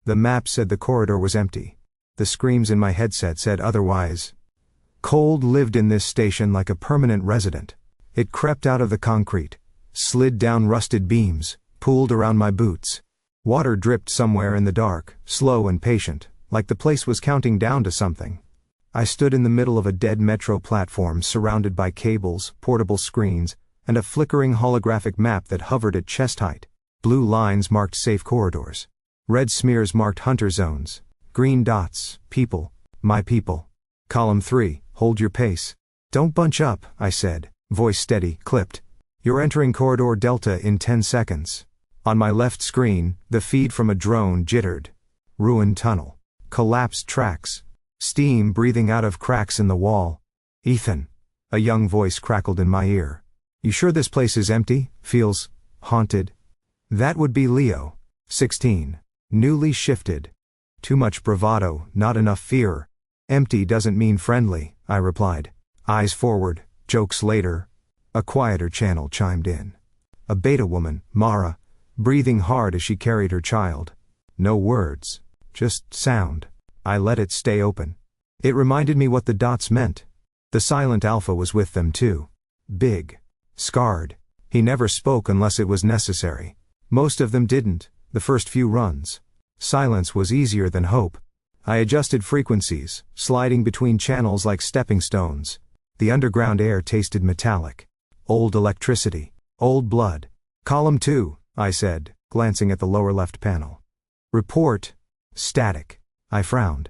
The map said the corridor was empty. The screams in my headset said otherwise. Cold lived in this station like a permanent resident. It crept out of the concrete, slid down rusted beams, pooled around my boots. Water dripped somewhere in the dark, slow and patient, like the place was counting down to something. I stood in the middle of a dead metro platform surrounded by cables, portable screens, and a flickering holographic map that hovered at chest height. Blue lines marked safe corridors. Red smears marked hunter zones. Green dots, people, my people. Column 3, hold your pace. Don't bunch up, I said, voice steady, clipped. You're entering corridor Delta in 10 seconds. On my left screen, the feed from a drone jittered. Ruined tunnel. Collapsed tracks. Steam breathing out of cracks in the wall. Ethan. A young voice crackled in my ear. You sure this place is empty? Feels haunted? That would be Leo. 16. Newly shifted. Too much bravado, not enough fear. Empty doesn't mean friendly, I replied. Eyes forward, jokes later. A quieter channel chimed in. A beta woman, Mara, breathing hard as she carried her child. No words, just sound. I let it stay open. It reminded me what the dots meant. The silent alpha was with them too. Big. Scarred. He never spoke unless it was necessary. Most of them didn't, the first few runs. Silence was easier than hope. I adjusted frequencies, sliding between channels like stepping stones. The underground air tasted metallic. Old electricity. Old blood. Column 2, I said, glancing at the lower left panel. Report. Static. I frowned.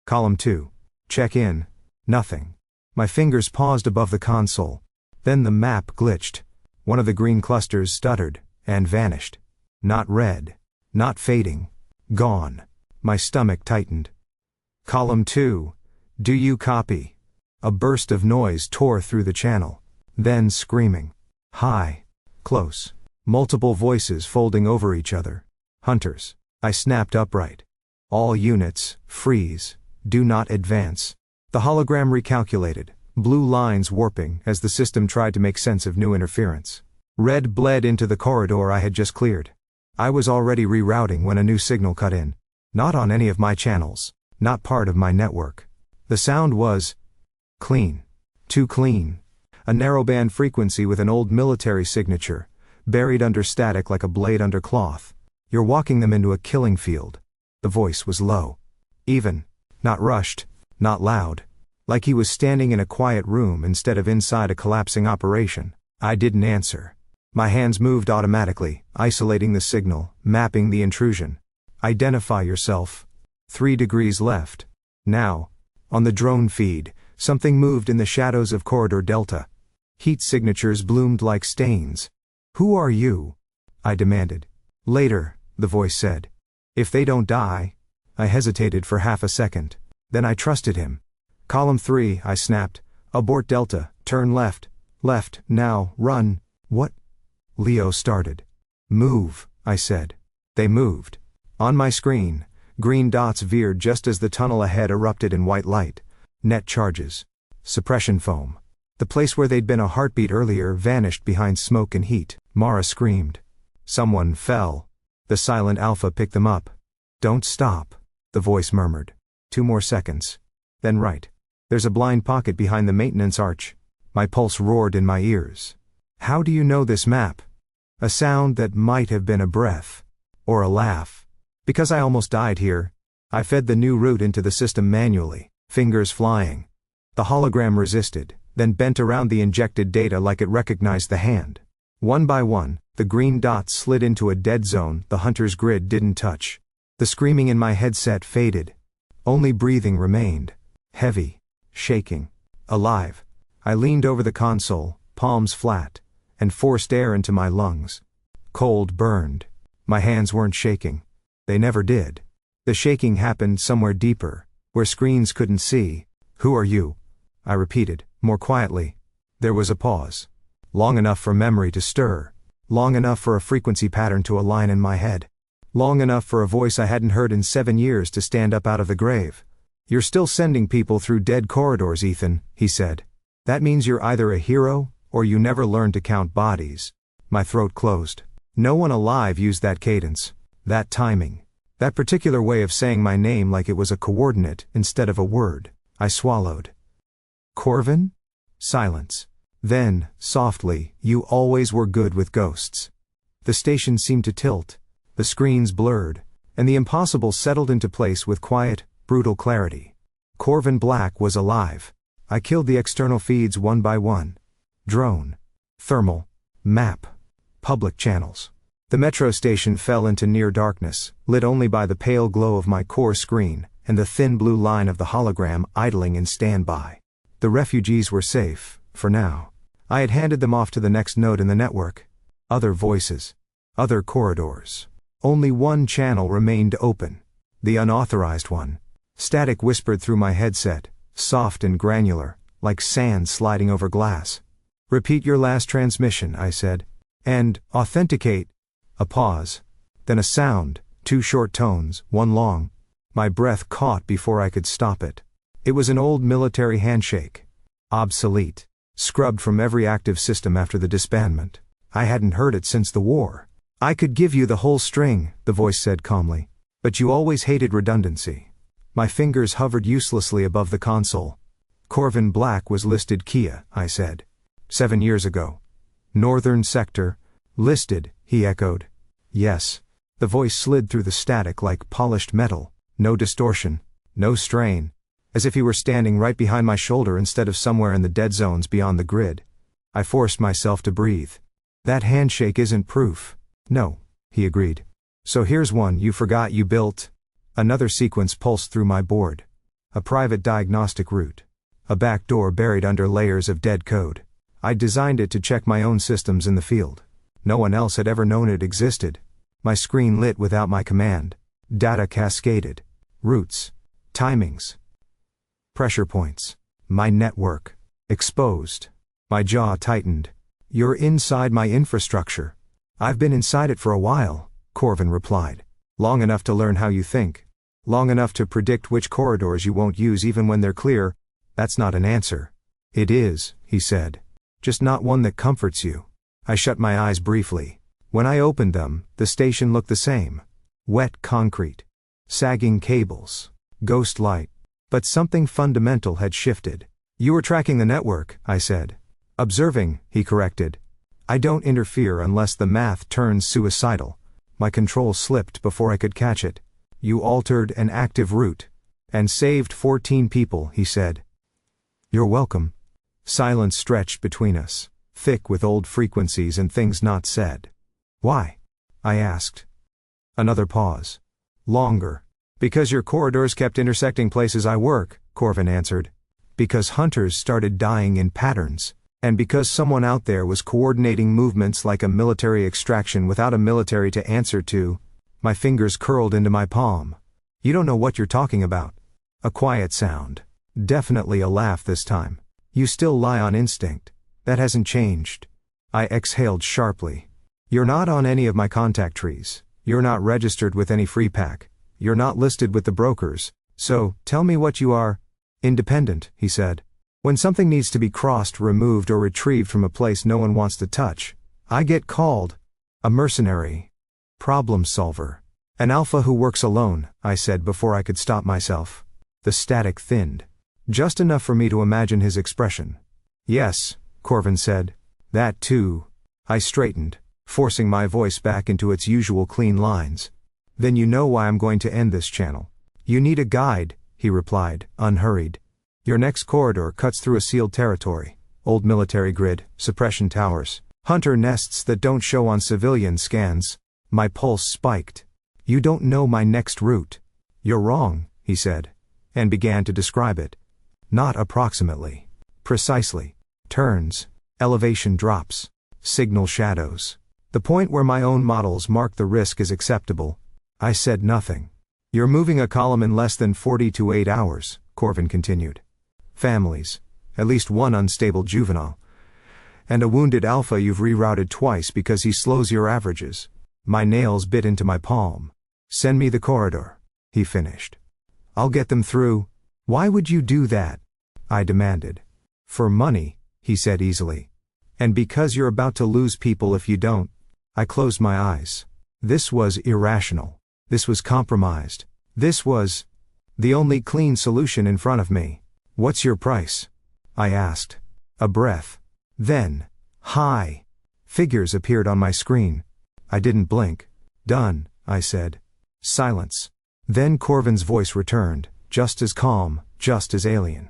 Column 2. Check in. Nothing. My fingers paused above the console. Then the map glitched. One of the green clusters stuttered, and vanished. Not red. Not fading. Gone. My stomach tightened. Column 2. Do you copy? A burst of noise tore through the channel. Then screaming. High. Close. Multiple voices folding over each other. Hunters. I snapped upright. All units, freeze. Do not advance. The hologram recalculated, blue lines warping as the system tried to make sense of new interference. Red bled into the corridor I had just cleared. I was already rerouting when a new signal cut in. Not on any of my channels. Not part of my network. The sound was clean. Too clean. A narrowband frequency with an old military signature, buried under static like a blade under cloth. You're walking them into a killing field. The voice was low. Even. Not rushed. Not loud. Like he was standing in a quiet room instead of inside a collapsing operation. I didn't answer. My hands moved automatically, isolating the signal, mapping the intrusion. Identify yourself. 3 degrees left. Now. On the drone feed, something moved in the shadows of Corridor Delta. Heat signatures bloomed like stains. Who are you? I demanded. Later, the voice said. If they don't die. I hesitated for half a second. Then I trusted him. Column 3, I snapped. Abort Delta, turn left. Left, now, run. What? Leo started. Move, I said. They moved. On my screen, green dots veered just as the tunnel ahead erupted in white light. Net charges. Suppression foam. The place where they'd been a heartbeat earlier vanished behind smoke and heat. Mara screamed. Someone fell. The silent alpha picked them up. Don't stop, the voice murmured. 2 more seconds. Then right. There's a blind pocket behind the maintenance arch. My pulse roared in my ears. How do you know this map? A sound that might have been a breath. Or a laugh. Because I almost died here. I fed the new route into the system manually, fingers flying. The hologram resisted, then bent around the injected data like it recognized the hand. One by one, the green dots slid into a dead zone the hunter's grid didn't touch. The screaming in my headset faded. Only breathing remained. Heavy. Shaking. Alive. I leaned over the console, palms flat, and forced air into my lungs. Cold burned. My hands weren't shaking. They never did. The shaking happened somewhere deeper, where screens couldn't see. Who are you? I repeated, more quietly. There was a pause. Long enough for memory to stir. Long enough for a frequency pattern to align in my head. Long enough for a voice I hadn't heard in 7 years to stand up out of the grave. You're still sending people through dead corridors, Ethan, he said. That means you're either a hero, or you never learned to count bodies. My throat closed. No one alive used that cadence. That timing. That particular way of saying my name like it was a coordinate instead of a word. I swallowed. Corvin? Silence. Then, softly, you always were good with ghosts. The station seemed to tilt, the screens blurred, and the impossible settled into place with quiet, brutal clarity. Corvin Black was alive. I killed the external feeds one by one. Drone. Thermal. Map. Public channels. The metro station fell into near darkness, lit only by the pale glow of my core screen, and the thin blue line of the hologram idling in standby. The refugees were safe, for now. I had handed them off to the next node in the network. Other voices. Other corridors. Only one channel remained open. The unauthorized one. Static whispered through my headset, soft and granular, like sand sliding over glass. Repeat your last transmission, I said. And, authenticate. A pause. Then a sound, 2 short tones, 1 long. My breath caught before I could stop it. It was an old military handshake. Obsolete. Scrubbed from every active system after the disbandment. I hadn't heard it since the war. I could give you the whole string, the voice said calmly. But you always hated redundancy. My fingers hovered uselessly above the console. Corvin Black was listed Kia, I said. 7 years ago. Northern sector. Listed, he echoed. Yes. The voice slid through the static like polished metal. No distortion. No strain. As if he were standing right behind my shoulder instead of somewhere in the dead zones beyond the grid. I forced myself to breathe. That handshake isn't proof. No, he agreed. So here's one you forgot you built. Another sequence pulsed through my board. A private diagnostic route. A back door buried under layers of dead code. I'd designed it to check my own systems in the field. No one else had ever known it existed. My screen lit without my command. Data cascaded. Routes. Timings. Pressure points. My network. Exposed. My jaw tightened. You're inside my infrastructure. I've been inside it for a while, Corvin replied. Long enough to learn how you think. Long enough to predict which corridors you won't use even when they're clear. That's not an answer. It is, he said. Just not one that comforts you. I shut my eyes briefly. When I opened them, the station looked the same. Wet concrete. Sagging cables. Ghost light. But something fundamental had shifted. You were tracking the network, I said. Observing, he corrected. I don't interfere unless the math turns suicidal. My control slipped before I could catch it. You altered an active route. And saved 14 people, he said. You're welcome. Silence stretched between us, thick with old frequencies and things not said. Why? I asked. Another pause. Longer. Because your corridors kept intersecting places I work, Corvin answered. Because hunters started dying in patterns. And because someone out there was coordinating movements like a military extraction without a military to answer to. My fingers curled into my palm. You don't know what you're talking about. A quiet sound. Definitely a laugh this time. You still lie on instinct. That hasn't changed. I exhaled sharply. You're not on any of my contact trees. You're not registered with any free pack. You're not listed with the brokers. So, tell me what you are. Independent, he said. When something needs to be crossed, removed, or retrieved from a place no one wants to touch, I get called a mercenary. Problem solver. An alpha who works alone, I said before I could stop myself. The static thinned. Just enough for me to imagine his expression. Yes, Corvin said. That too. I straightened, forcing my voice back into its usual clean lines. Then you know why I'm going to end this channel. You need a guide, he replied, unhurried. Your next corridor cuts through a sealed territory. Old military grid, suppression towers, hunter nests that don't show on civilian scans. My pulse spiked. You don't know my next route. You're wrong, he said, and began to describe it. Not approximately. Precisely. Turns, elevation drops, signal shadows. The point where my own models mark the risk as acceptable. I said nothing. You're moving a column in less than 40 to 8 hours, Corvin continued. Families. At least one unstable juvenile. And a wounded alpha you've rerouted twice because he slows your averages. My nails bit into my palm. Send me the corridor, he finished. I'll get them through. Why would you do that? I demanded. For money, he said easily. And because you're about to lose people if you don't. I closed my eyes. This was irrational. This was compromised. This was the only clean solution in front of me. What's your price? I asked. A breath. Then, high figures appeared on my screen. I didn't blink. Done, I said. Silence. Then Corvin's voice returned, just as calm, just as alien.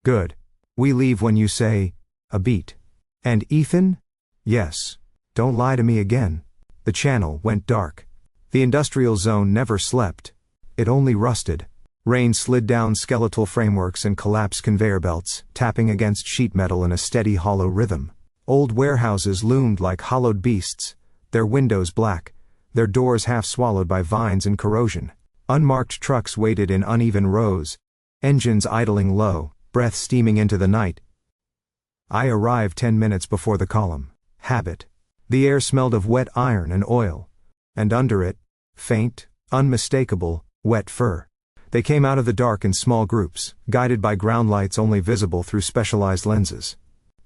Good. We leave when you say, a beat. And Ethan? Yes. Don't lie to me again. The channel went dark. The industrial zone never slept. It only rusted. Rain slid down skeletal frameworks and collapsed conveyor belts, tapping against sheet metal in a steady hollow rhythm. Old warehouses loomed like hollowed beasts, their windows black, their doors half swallowed by vines and corrosion. Unmarked trucks waited in uneven rows, engines idling low, breath steaming into the night. I arrived 10 minutes before the column. Habit. The air smelled of wet iron and oil. And under it, faint, unmistakable, wet fur. They came out of the dark in small groups, guided by ground lights only visible through specialized lenses.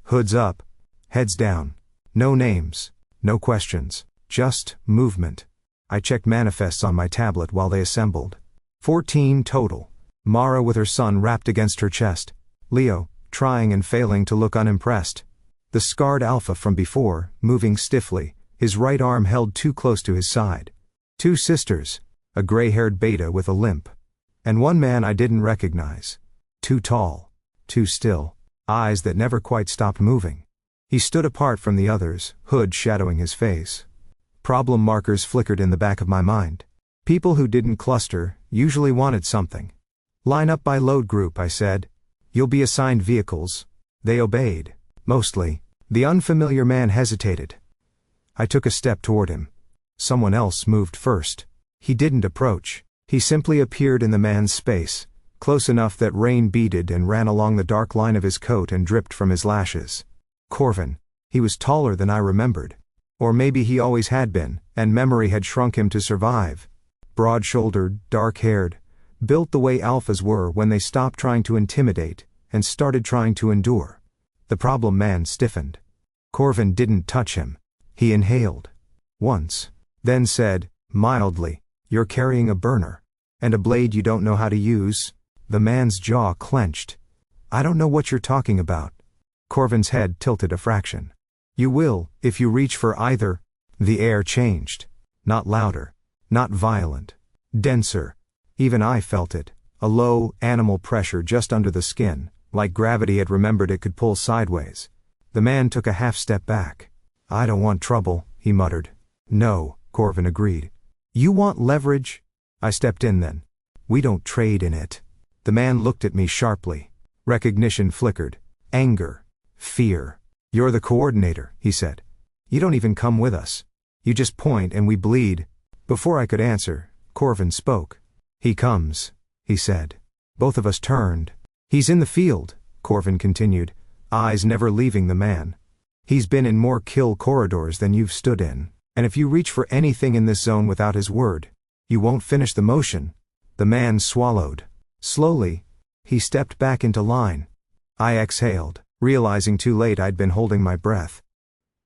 Hoods up, heads down. No names, no questions, just movement. I checked manifests on my tablet while they assembled. 14 total. Mara with her son wrapped against her chest. Leo, trying and failing to look unimpressed. The scarred alpha from before, moving stiffly, his right arm held too close to his side. 2 sisters, a gray-haired beta with a limp. And one man I didn't recognize. Too tall, too still, eyes that never quite stopped moving. He stood apart from the others, hood shadowing his face. Problem markers flickered in the back of my mind. People who didn't cluster usually wanted something. Line up by load group, I said. You'll be assigned vehicles. They obeyed. Mostly. The unfamiliar man hesitated. I took a step toward him. Someone else moved first. He didn't approach. He simply appeared in the man's space, close enough that rain beaded and ran along the dark line of his coat and dripped from his lashes. Corvin. He was taller than I remembered. Or maybe he always had been, and memory had shrunk him to survive. Broad-shouldered, dark-haired, built the way alphas were when they stopped trying to intimidate and started trying to endure. The problem man stiffened. Corvin didn't touch him. He inhaled. Once. Then said, mildly, "You're carrying a burner. And a blade you don't know how to use?" The man's jaw clenched. "I don't know what you're talking about." Corvin's head tilted a fraction. "You will, if you reach for either." The air changed. Not louder. Not violent. Denser. Even I felt it. A low, animal pressure just under the skin, like gravity had remembered it could pull sideways. The man took a half step back. "I don't want trouble," he muttered. "No," Corvin agreed. "You want leverage?" I stepped in then. "We don't trade in it." The man looked at me sharply. Recognition flickered. Anger. Fear. "You're the coordinator," he said. "You don't even come with us. You just point and we bleed." Before I could answer, Corvin spoke. "He comes," he said. Both of us turned. "He's in the field," Corvin continued, eyes never leaving the man. "He's been in more kill corridors than you've stood in, and if you reach for anything in this zone without his word, you won't finish the motion." The man swallowed. Slowly, he stepped back into line. I exhaled, realizing too late I'd been holding my breath.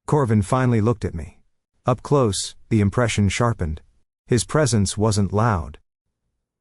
Corvin finally looked at me. Up close, the impression sharpened. His presence wasn't loud.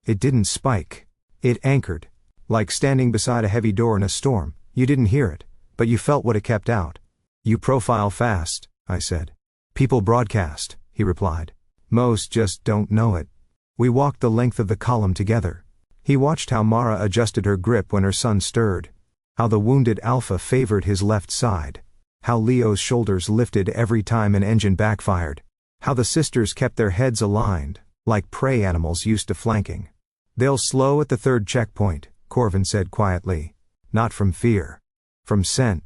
It didn't spike. It anchored. Like standing beside a heavy door in a storm, you didn't hear it, but you felt what it kept out. "You profile fast," I said. "People broadcast," he replied. "Most just don't know it." We walked the length of the column together. He watched how Mara adjusted her grip when her son stirred. How the wounded alpha favored his left side. How Leo's shoulders lifted every time an engine backfired. How the sisters kept their heads aligned, like prey animals used to flanking. "They'll slow at the 3rd checkpoint," Corvin said quietly. "Not from fear. From scent.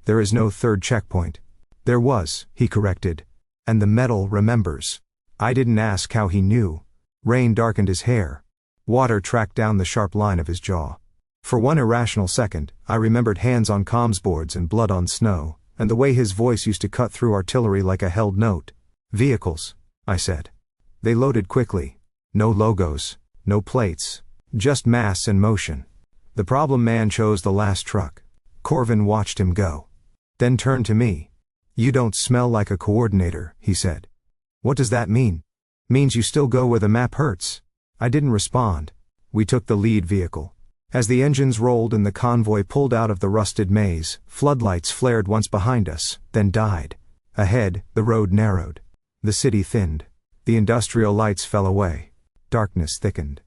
There is no 3rd checkpoint." "There was," he corrected. "And the metal remembers." I didn't ask how he knew. Rain darkened his hair. Water tracked down the sharp line of his jaw. For one irrational second, I remembered hands on comms boards and blood on snow, and the way his voice used to cut through artillery like a held note. "Vehicles," I said. They loaded quickly. No logos, no plates, just mass and motion. The problem man chose the last truck. Corvin watched him go. Then turned to me. "You don't smell like a coordinator," he said. "What does that mean?" Means you still go where the map hurts. I didn't respond. We took the lead vehicle. As the engines rolled and the convoy pulled out of the rusted maze, floodlights flared once behind us, then died. Ahead, the road narrowed. The city thinned. The industrial lights fell away. Darkness thickened.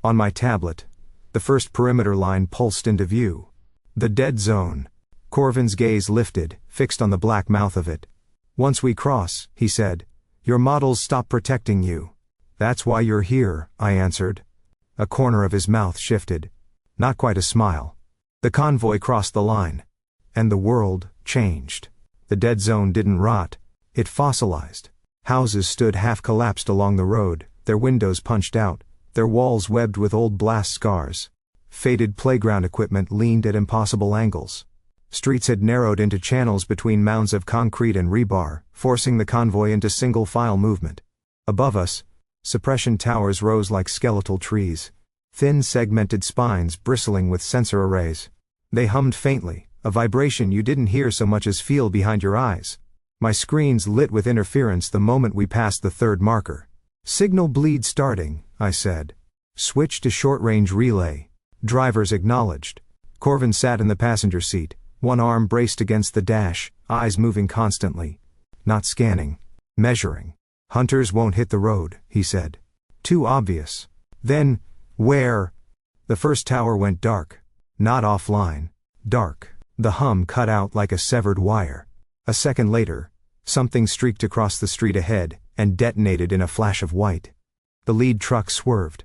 On my tablet, the first perimeter line pulsed into view. The dead zone. Corvin's gaze lifted, fixed on the black mouth of it. Once we cross, he said, your models stop protecting you. That's why you're here, I answered. A corner of his mouth shifted. Not quite a smile. The convoy crossed the line. And the world changed. The dead zone didn't rot. It fossilized. Houses stood half-collapsed along the road, their windows punched out, their walls webbed with old blast scars. Faded playground equipment leaned at impossible angles. Streets had narrowed into channels between mounds of concrete and rebar, forcing the convoy into single-file movement. Above us, suppression towers rose like skeletal trees. Thin segmented spines bristling with sensor arrays. They hummed faintly, a vibration you didn't hear so much as feel behind your eyes. My screens lit with interference the moment we passed the third marker. Signal bleed starting, I said. Switch to short-range relay. Drivers acknowledged. Corvin sat in the passenger seat, one arm braced against the dash, eyes moving constantly. Not scanning. Measuring. Hunters won't hit the road, he said. Too obvious. Then, where? The first tower went dark. Not offline. Dark. The hum cut out like a severed wire. A second later, something streaked across the street ahead, and detonated in a flash of white. The lead truck swerved.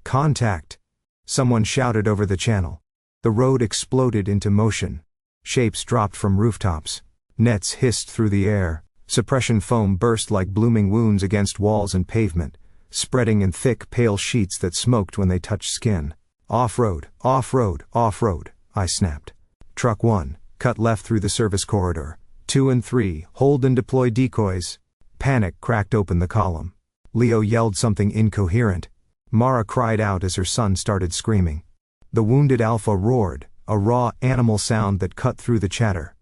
Contact! Someone shouted over the channel. The road exploded into motion. Shapes dropped from rooftops. Nets hissed through the air. Suppression foam burst like blooming wounds against walls and pavement, spreading in thick, pale sheets that smoked when they touched skin. Off-road, off-road, off-road, I snapped. Truck 1, cut left through the service corridor. 2 and 3, hold and deploy decoys. Panic cracked open the column. Leo yelled something incoherent. Mara cried out as her son started screaming. The wounded Alpha roared, a raw animal sound that cut through the chatter.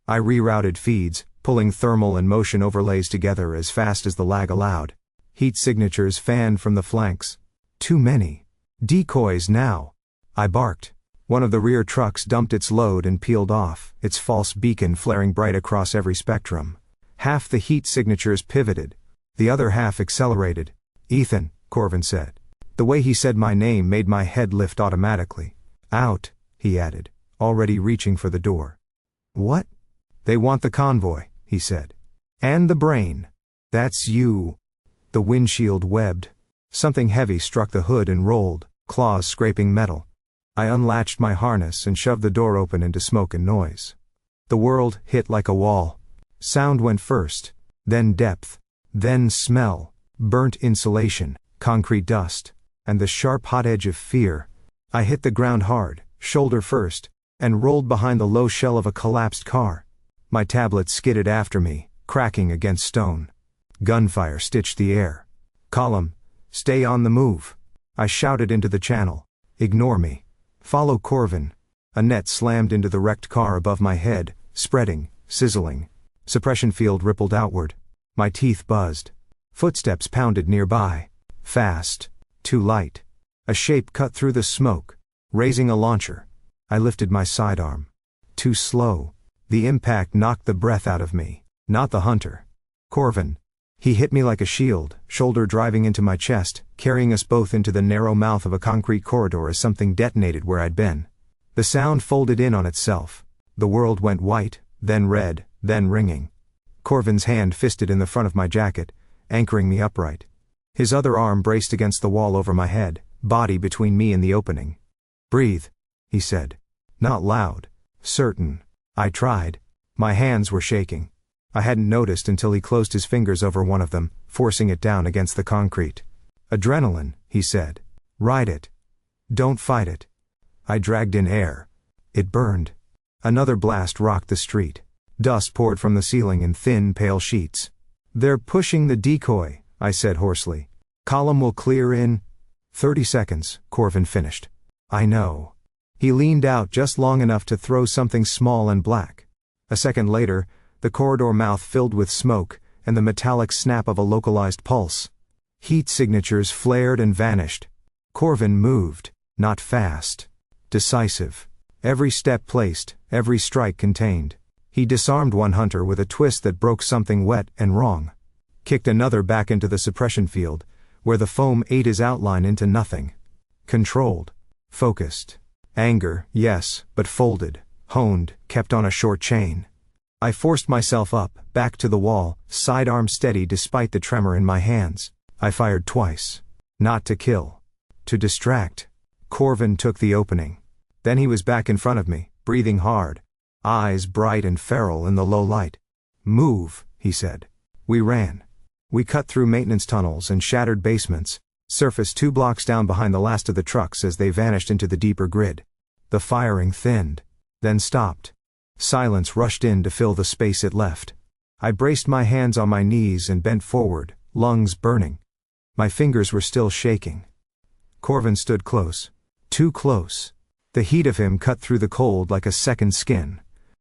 I rerouted feeds, pulling thermal and motion overlays together as fast as the lag allowed. Heat signatures fanned from the flanks. Too many. Decoys now. I barked. One of the rear trucks dumped its load and peeled off, its false beacon flaring bright across every spectrum. Half the heat signatures pivoted. The other half accelerated. Ethan, Corvin said. The way he said my name made my head lift automatically. Out, he added, already reaching for the door. What? They want the convoy, he said. And the brain. That's you. The windshield webbed. Something heavy struck the hood and rolled, claws scraping metal. I unlatched my harness and shoved the door open into smoke and noise. The world hit like a wall. Sound went first, then depth, then smell, burnt insulation, concrete dust, and the sharp hot edge of fear. I hit the ground hard, shoulder first, and rolled behind the low shell of a collapsed car. My tablet skidded after me, cracking against stone. Gunfire stitched the air. Column, stay on the move. I shouted into the channel. Ignore me. Follow Corvin. A net slammed into the wrecked car above my head, spreading, sizzling. Suppression field rippled outward. My teeth buzzed. Footsteps pounded nearby. Fast. Too light. A shape cut through the smoke, raising a launcher. I lifted my sidearm. Too slow. The impact knocked the breath out of me. Not the hunter. Corvin. He hit me like a shield, shoulder driving into my chest, carrying us both into the narrow mouth of a concrete corridor as something detonated where I'd been. The sound folded in on itself. The world went white, then red, then ringing. Corvin's hand fisted in the front of my jacket, anchoring me upright. His other arm braced against the wall over my head, body between me and the opening. Breathe, he said. Not loud. Certain. I tried. My hands were shaking. I hadn't noticed until he closed his fingers over one of them, forcing it down against the concrete. Adrenaline, he said. Ride it. Don't fight it. I dragged in air. It burned. Another blast rocked the street. Dust poured from the ceiling in thin, pale sheets. They're pushing the decoy, I said hoarsely. Column will clear in 30 seconds, Corvin finished. I know. He leaned out just long enough to throw something small and black. A second later, the corridor mouth filled with smoke, and the metallic snap of a localized pulse. Heat signatures flared and vanished. Corvin moved, not fast. Decisive. Every step placed, every strike contained. He disarmed one hunter with a twist that broke something wet and wrong. Kicked another back into the suppression field, where the foam ate his outline into nothing. Controlled. Focused. Anger, yes, but folded, honed, kept on a short chain. I forced myself up, back to the wall, sidearm steady despite the tremor in my hands. I fired twice. Not to kill. To distract. Corvin took the opening. Then he was back in front of me, breathing hard. Eyes bright and feral in the low light. Move, he said. We ran. We cut through maintenance tunnels and shattered basements, surfaced 2 blocks down behind the last of the trucks as they vanished into the deeper grid. The firing thinned, then stopped. Silence rushed in to fill the space it left. I braced my hands on my knees and bent forward, lungs burning. My fingers were still shaking. Corvin stood close. Too close. The heat of him cut through the cold like a second skin.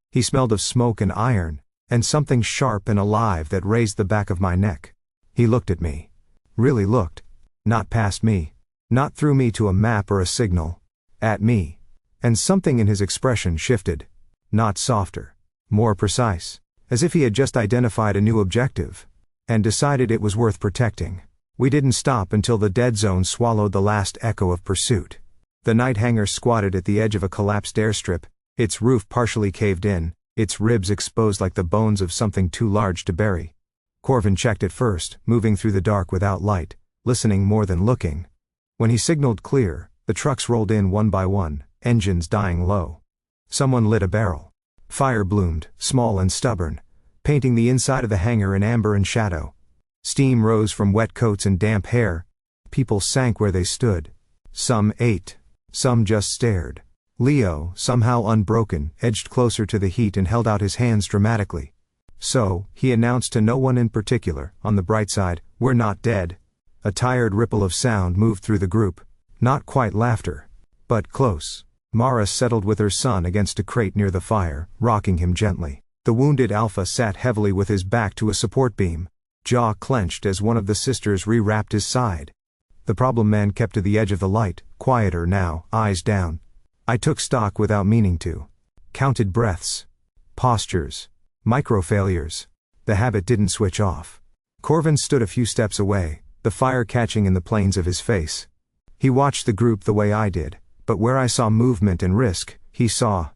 He smelled of smoke and iron, and something sharp and alive that raised the back of my neck. He looked at me. Really looked. Not past me. Not through me to a map or a signal. At me. And something in his expression shifted. Not softer. More precise. As if he had just identified a new objective. And decided it was worth protecting. We didn't stop until the dead zone swallowed the last echo of pursuit. The night hangar squatted at the edge of a collapsed airstrip, its roof partially caved in, its ribs exposed like the bones of something too large to bury. Corvin checked it first, moving through the dark without light, listening more than looking. When he signaled clear, the trucks rolled in one by one, engines dying low. Someone lit a barrel. Fire bloomed, small and stubborn, painting the inside of the hangar in amber and shadow. Steam rose from wet coats and damp hair. People sank where they stood. Some ate. Some just stared. Leo, somehow unbroken, edged closer to the heat and held out his hands dramatically. So, he announced to no one in particular, on the bright side, we're not dead. A tired ripple of sound moved through the group. Not quite laughter. But close. Mara settled with her son against a crate near the fire, rocking him gently. The wounded Alpha sat heavily with his back to a support beam, jaw clenched as one of the sisters re-wrapped his side. The problem man kept to the edge of the light, quieter now, eyes down. I took stock without meaning to. Counted breaths. Postures. Micro-failures. The habit didn't switch off. Corvin stood a few steps away, the fire catching in the planes of his face. He watched the group the way I did, but where I saw movement and risk, he saw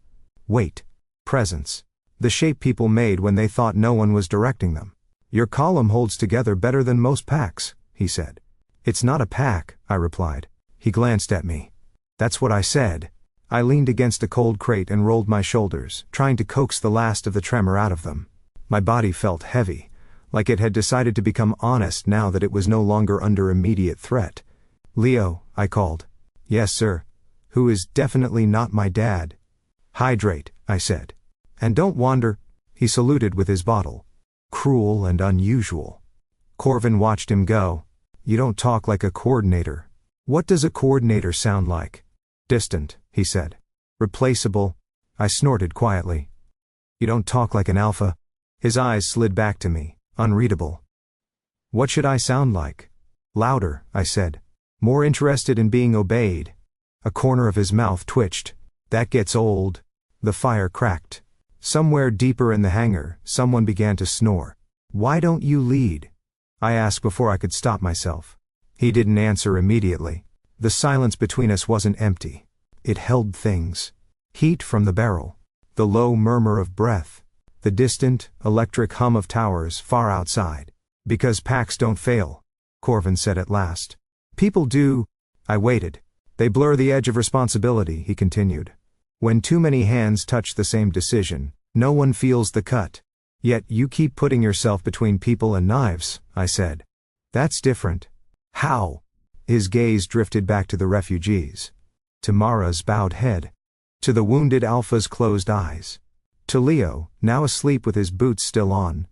weight. Presence. The shape people made when they thought no one was directing them. Your column holds together better than most packs, he said. It's not a pack, I replied. He glanced at me. That's what I said. I leaned against a cold crate and rolled my shoulders, trying to coax the last of the tremor out of them. My body felt heavy, like it had decided to become honest now that it was no longer under immediate threat. Leo, I called. Yes, sir. Who is definitely not my dad. Hydrate, I said. And don't wander. He saluted with his bottle. Cruel and unusual. Corvin watched him go. You don't talk like a coordinator. What does a coordinator sound like? Distant, he said. Replaceable. I snorted quietly. You don't talk like an alpha. His eyes slid back to me, unreadable. What should I sound like? Louder, I said. More interested in being obeyed. A corner of his mouth twitched. That gets old. The fire cracked. Somewhere deeper in the hangar, someone began to snore. Why don't you lead? I asked before I could stop myself. He didn't answer immediately. The silence between us wasn't empty. It held things. Heat from the barrel. The low murmur of breath. The distant, electric hum of towers far outside. Because packs don't fail, Corvin said at last. People do. I waited. They blur the edge of responsibility, he continued. When too many hands touch the same decision, no one feels the cut. Yet you keep putting yourself between people and knives, I said. That's different. How? His gaze drifted back to the refugees. To Mara's bowed head. To the wounded Alpha's closed eyes. To Leo, now asleep with his boots still on.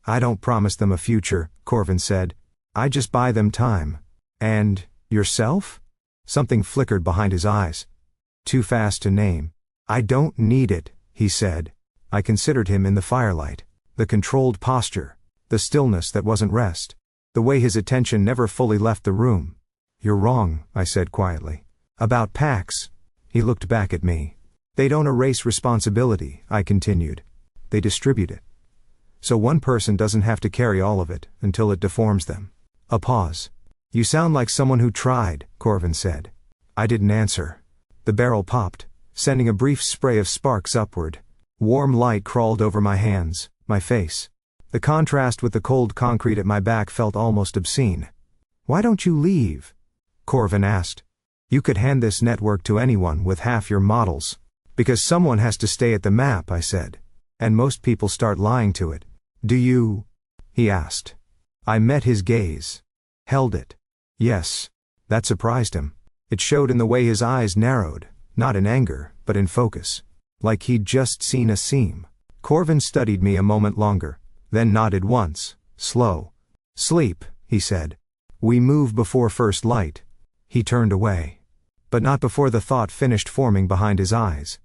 I don't promise them a future, Corvin said. I just buy them time. And, yourself? Something flickered behind his eyes. Too fast to name. I don't need it, he said. I considered him in the firelight. The controlled posture. The stillness that wasn't rest. the way his attention never fully left the room. "You're wrong," I said quietly. "About packs." He looked back at me. "They don't erase responsibility," I continued. "They distribute it. So one person doesn't have to carry all of it, until it deforms them." A pause. "You sound like someone who tried," Corvin said. I didn't answer. The barrel popped, sending a brief spray of sparks upward. Warm light crawled over my hands, my face. The contrast with the cold concrete at my back felt almost obscene. "Why don't you leave?" Corvin asked. "You could hand this network to anyone with half your models." "Because someone has to stay at the map," I said. "And most people start lying to it." "Do you?" he asked. I met his gaze. Held it. Yes. That surprised him. It showed in the way his eyes narrowed, not in anger, but in focus. Like he'd just seen a seam. Corvin studied me a moment longer, then nodded once, slow. "Sleep," he said. "We move before first light." He turned away. But not before the thought finished forming behind his eyes.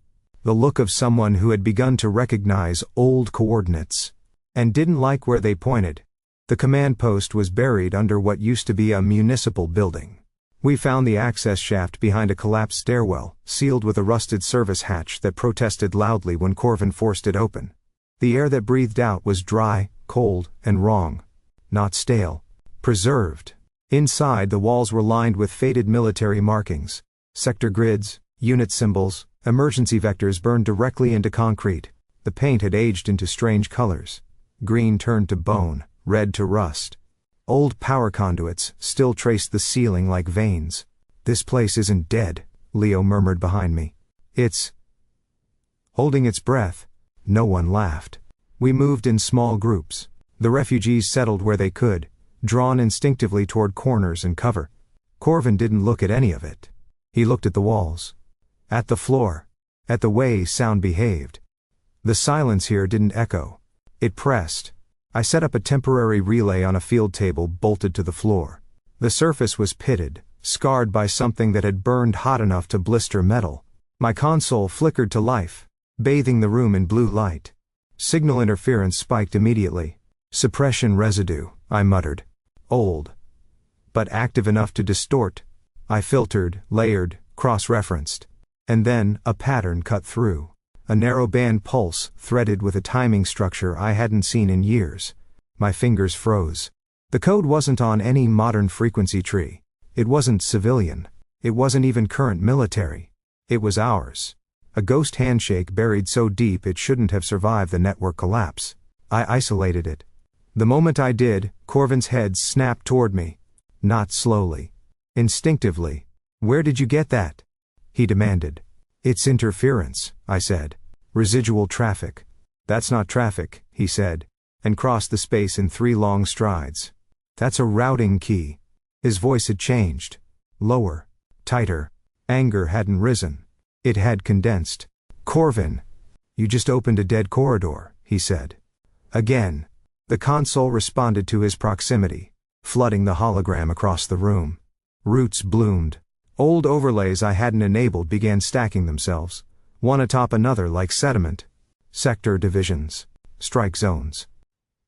The look of someone who had begun to recognize old coordinates. And didn't like where they pointed. The command post was buried under what used to be a municipal building. We found the access shaft behind a collapsed stairwell, sealed with a rusted service hatch that protested loudly when Corvin forced it open. The air that breathed out was dry, cold, and wrong. Not stale. Preserved. Inside, the walls were lined with faded military markings. Sector grids, unit symbols, emergency vectors burned directly into concrete. The paint had aged into strange colors. Green turned to bone, red to rust. Old power conduits still traced the ceiling like veins. "This place isn't dead," Leo murmured behind me. "It's..." Holding its breath, no one laughed. We moved in small groups. The refugees settled where they could, drawn instinctively toward corners and cover. Corvin didn't look at any of it. He looked at the walls. At the floor. At the way sound behaved. The silence here didn't echo. It pressed. I set up a temporary relay on a field table bolted to the floor. The surface was pitted, scarred by something that had burned hot enough to blister metal. My console flickered to life, bathing the room in blue light. Signal interference spiked immediately. "Suppression residue," I muttered. "Old. But active enough to distort." I filtered, layered, cross-referenced. And then, a pattern cut through. A narrow band pulse, threaded with a timing structure I hadn't seen in years. My fingers froze. The code wasn't on any modern frequency tree. It wasn't civilian. It wasn't even current military. It was ours. A ghost handshake buried so deep it shouldn't have survived the network collapse. I isolated it. The moment I did, Corvin's head snapped toward me. Not slowly. Instinctively. "Where did you get that?" he demanded. "It's interference," I said. "Residual traffic." "That's not traffic," he said, and crossed the space in 3 long strides. "That's a routing key." His voice had changed. Lower. Tighter. Anger hadn't risen. It had condensed. "Corvin, you just opened a dead corridor," he said. Again. The console responded to his proximity, flooding the hologram across the room. Roots bloomed. Old overlays I hadn't enabled began stacking themselves, one atop another like sediment. Sector divisions. Strike zones.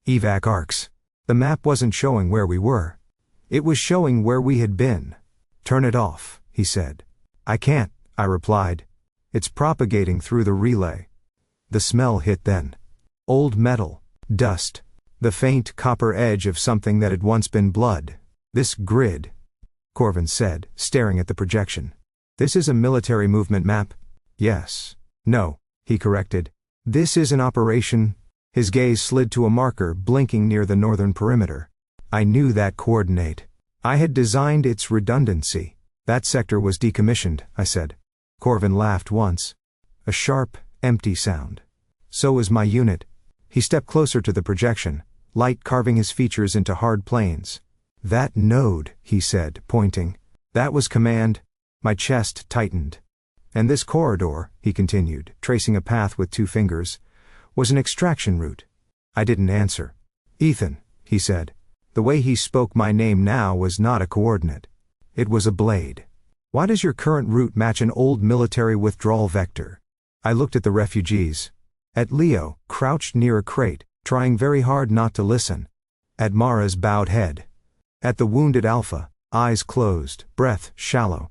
Evac arcs. The map wasn't showing where we were. It was showing where we had been. "Turn it off," he said. "I can't," I replied. "It's propagating through the relay." The smell hit then. Old metal. Dust. The faint copper edge of something that had once been blood. "This grid," Corvin said, staring at the projection. "This is a military movement map?" "Yes." "No," he corrected. "This is an operation." His gaze slid to a marker blinking near the northern perimeter. I knew that coordinate. I had designed its redundancy. "That sector was decommissioned," I said. Corvin laughed once. A sharp, empty sound. "So is my unit." He stepped closer to the projection, light carving his features into hard planes. "That node," he said, pointing. "That was command." My chest tightened. "And this corridor," he continued, tracing a path with 2 fingers, "was an extraction route." I didn't answer. "Ethan," he said. The way he spoke my name now was not a coordinate. It was a blade. "Why does your current route match an old military withdrawal vector?" I looked at the refugees. At Leo, crouched near a crate, trying very hard not to listen. At Mara's bowed head. At the wounded Alpha, eyes closed, breath shallow.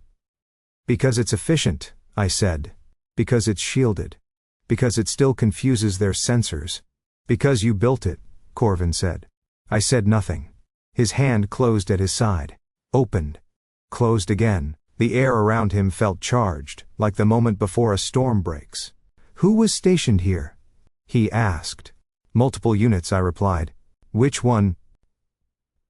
Because it's efficient, I said. Because it's shielded. Because it still confuses their sensors. Because you built it, Corvin said. I said nothing. His hand closed at his side. Opened. Closed again. The air around him felt charged, like the moment before a storm breaks. Who was stationed here? He asked. Multiple units, I replied. Which one?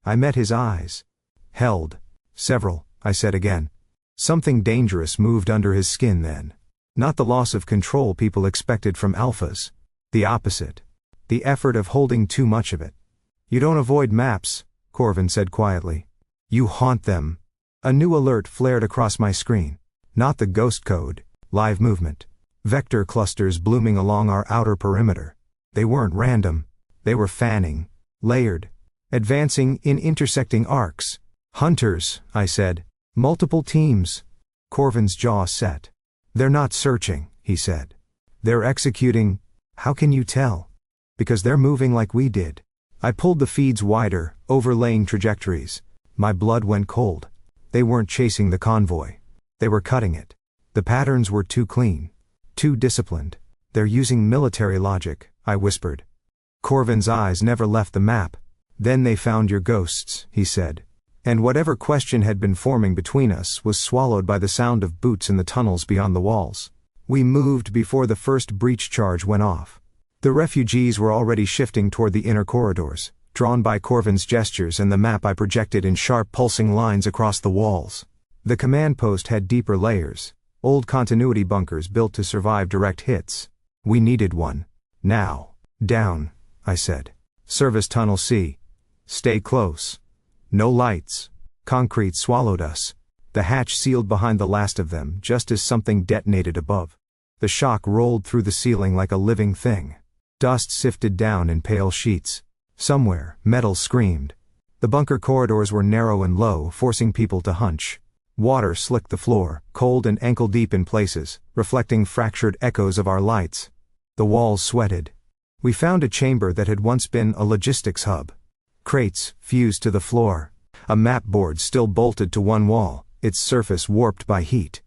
I met his eyes. Held. Several, I said again. Something dangerous moved under his skin then. Not the loss of control people expected from alphas. The opposite. The effort of holding too much of it. You don't avoid maps, Corvin said quietly. You haunt them. A new alert flared across my screen. Not the ghost code. Live movement. Vector clusters blooming along our outer perimeter. They weren't random. They were fanning. Layered. Advancing in intersecting arcs. Hunters, I said. Multiple teams. Corvin's jaw set. They're not searching, he said. They're executing. How can you tell? Because they're moving like we did. I pulled the feeds wider, overlaying trajectories. My blood went cold. They weren't chasing the convoy. They were cutting it. The patterns were too clean. Too disciplined. They're using military logic, I whispered. Corvin's eyes never left the map. Then they found your ghosts, he said. And whatever question had been forming between us was swallowed by the sound of boots in the tunnels beyond the walls. We moved before the first breach charge went off. The refugees were already shifting toward the inner corridors, drawn by Corvin's gestures and the map I projected in sharp pulsing lines across the walls. The command post had deeper layers, old continuity bunkers built to survive direct hits. We needed one. Now. Down, I said. Service tunnel C. Stay close. No lights. Concrete swallowed us. The hatch sealed behind the last of them just as something detonated above. The shock rolled through the ceiling like a living thing. Dust sifted down in pale sheets. Somewhere, metal screamed. The bunker corridors were narrow and low, forcing people to hunch. Water slicked the floor, cold and ankle-deep in places, reflecting fractured echoes of our lights. The walls sweated. We found a chamber that had once been a logistics hub. Crates, fused to the floor. A map board still bolted to one wall, its surface warped by heat.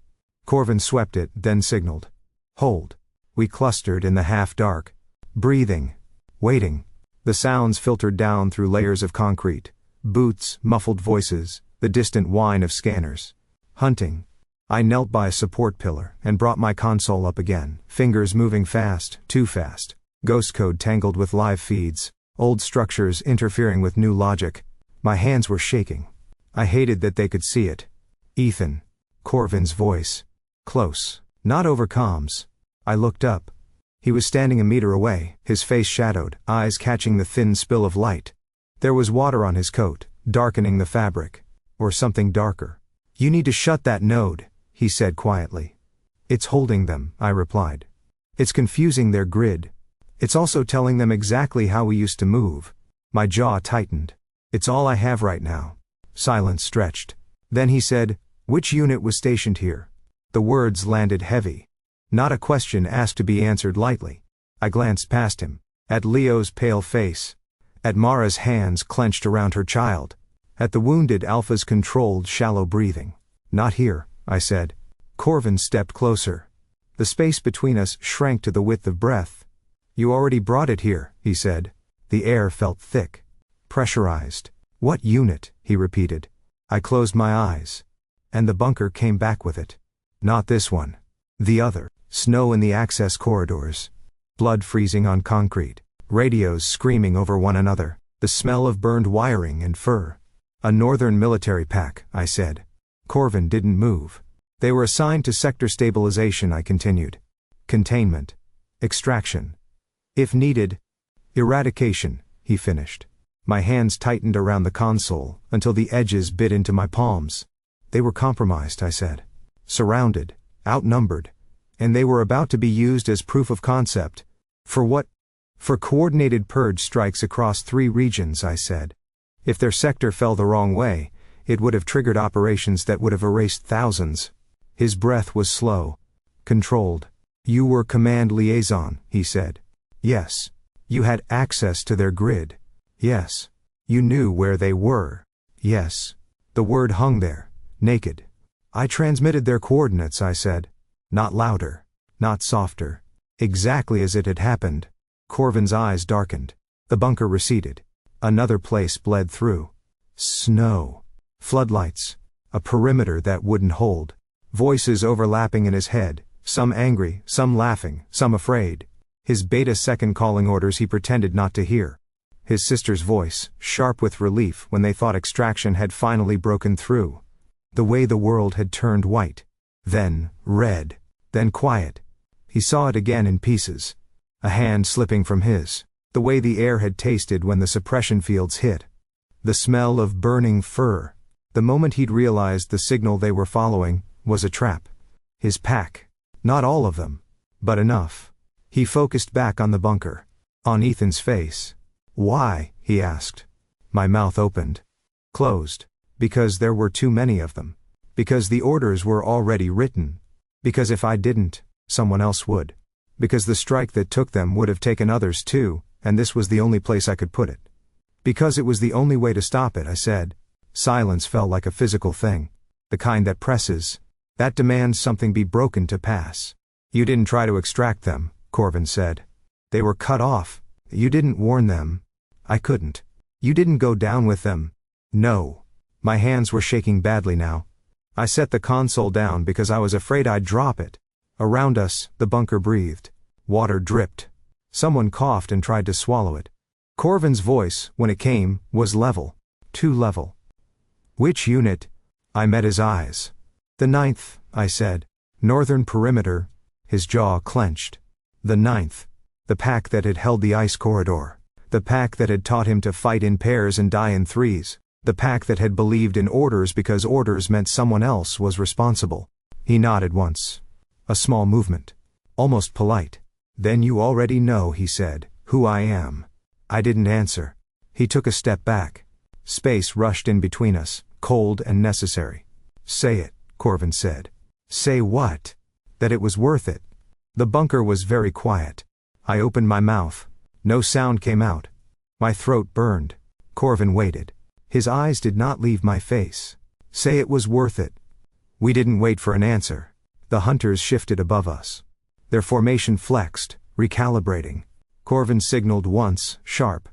Corvin swept it, then signaled. Hold. We clustered in the half-dark. Breathing. Waiting. The sounds filtered down through layers of concrete. Boots, muffled voices, the distant whine of scanners. Hunting. I knelt by a support pillar and brought my console up again, fingers moving fast, too fast. Ghost code tangled with live feeds, old structures interfering with new logic. My hands were shaking. I hated that they could see it. Ethan. Corvin's voice. Close. Not over comms. I looked up. He was standing a meter away, his face shadowed, eyes catching the thin spill of light. There was water on his coat, darkening the fabric. Or something darker. You need to shut that node, he said quietly. It's holding them, I replied. It's confusing their grid. It's also telling them exactly how we used to move. My jaw tightened. It's all I have right now. Silence stretched. Then he said, which unit was stationed here? The words landed heavy. Not a question asked to be answered lightly. I glanced past him. At Leo's pale face. At Mara's hands clenched around her child. At the wounded Alpha's controlled shallow breathing. Not here, I said. Corvin stepped closer. The space between us shrank to the width of breath. You already brought it here, he said. The air felt thick. Pressurized. What unit? He repeated. I closed my eyes. And the bunker came back with it. Not this one. The other. Snow in the access corridors. Blood freezing on concrete. Radios screaming over one another. The smell of burned wiring and fur. A northern military pack, I said. Corvin didn't move. They were assigned to sector stabilization, I continued. Containment. Extraction. If needed. Eradication, he finished. My hands tightened around the console, until the edges bit into my palms. They were compromised, I said. Surrounded. Outnumbered. And they were about to be used as proof of concept. For what? For coordinated purge strikes across 3 regions, I said. If their sector fell the wrong way, it would have triggered operations that would have erased thousands. His breath was slow. Controlled. You were command liaison, he said. Yes. You had access to their grid. Yes. You knew where they were. Yes. The word hung there, naked. I transmitted their coordinates, I said. Not louder. Not softer. Exactly as it had happened. Corvin's eyes darkened. The bunker receded. Another place bled through. Snow. Floodlights. A perimeter that wouldn't hold. Voices overlapping in his head, some angry, some laughing, some afraid. His beta second calling orders he pretended not to hear. His sister's voice, sharp with relief when they thought extraction had finally broken through. The way the world had turned white. Then, red. Then quiet. He saw it again in pieces. A hand slipping from his. The way the air had tasted when the suppression fields hit. The smell of burning fur. The moment he'd realized the signal they were following was a trap. His pack. Not all of them. But enough. He focused back on the bunker. On Ethan's face. Why? He asked. My mouth opened. Closed. Because there were too many of them. Because the orders were already written. Because if I didn't, someone else would. Because the strike that took them would have taken others too, and this was the only place I could put it. Because it was the only way to stop it, I said. Silence felt like a physical thing. The kind that presses. That demands something be broken to pass. You didn't try to extract them, Corvin said. They were cut off. You didn't warn them. I couldn't. You didn't go down with them. No. My hands were shaking badly now. I set the console down because I was afraid I'd drop it. Around us, the bunker breathed. Water dripped. Someone coughed and tried to swallow it. Corvin's voice, when it came, was level. Too level. Which unit? I met his eyes. The 9th, I said. Northern perimeter. His jaw clenched. The 9th. The pack that had held the ice corridor. The pack that had taught him to fight in pairs and die in threes. The pack that had believed in orders because orders meant someone else was responsible. He nodded once. A small movement. Almost polite. Then you already know, he said, who I am. I didn't answer. He took a step back. Space rushed in between us, cold and necessary. Say it, Corvin said. Say what? That it was worth it. The bunker was very quiet. I opened my mouth. No sound came out. My throat burned. Corvin waited. His eyes did not leave my face. Say it was worth it. We didn't wait for an answer. The hunters shifted above us. Their formation flexed, recalibrating. Corvin signaled once, sharp.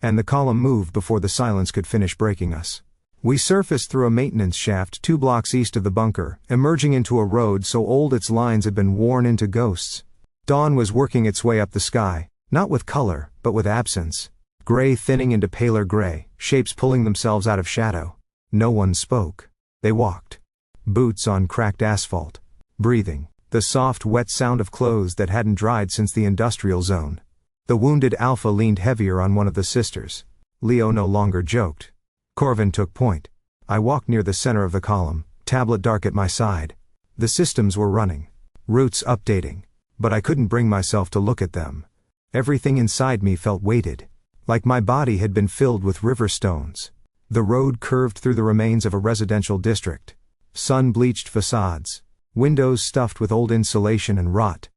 And the column moved before the silence could finish breaking us. We surfaced through a maintenance shaft 2 blocks east of the bunker, emerging into a road so old its lines had been worn into ghosts. Dawn was working its way up the sky, not with color, but with absence. Gray thinning into paler gray, shapes pulling themselves out of shadow. No one spoke. They walked. Boots on cracked asphalt. Breathing. The soft, wet sound of clothes that hadn't dried since the industrial zone. The wounded Alpha leaned heavier on one of the sisters. Leo no longer joked. Corvin took point. I walked near the center of the column, tablet dark at my side. The systems were running. Routes updating. But I couldn't bring myself to look at them. Everything inside me felt weighted. Like my body had been filled with river stones. The road curved through the remains of a residential district. Sun-bleached facades. Windows stuffed with old insulation and rot.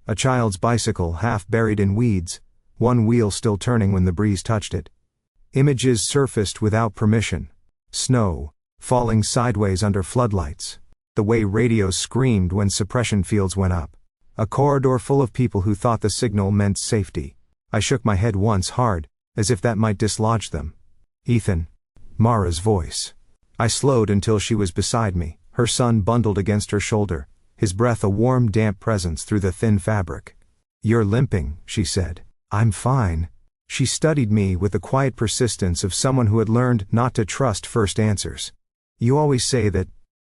A child's bicycle half buried in weeds, one wheel still turning when the breeze touched it. Images surfaced without permission. Snow, falling sideways under floodlights. The way radios screamed when suppression fields went up. A corridor full of people who thought the signal meant safety. I shook my head once hard, as if that might dislodge them. Ethan. Mara's voice. I slowed until she was beside me, her son bundled against her shoulder, his breath a warm damp presence through the thin fabric. You're limping, she said. I'm fine. She studied me with the quiet persistence of someone who had learned not to trust first answers. You always say that.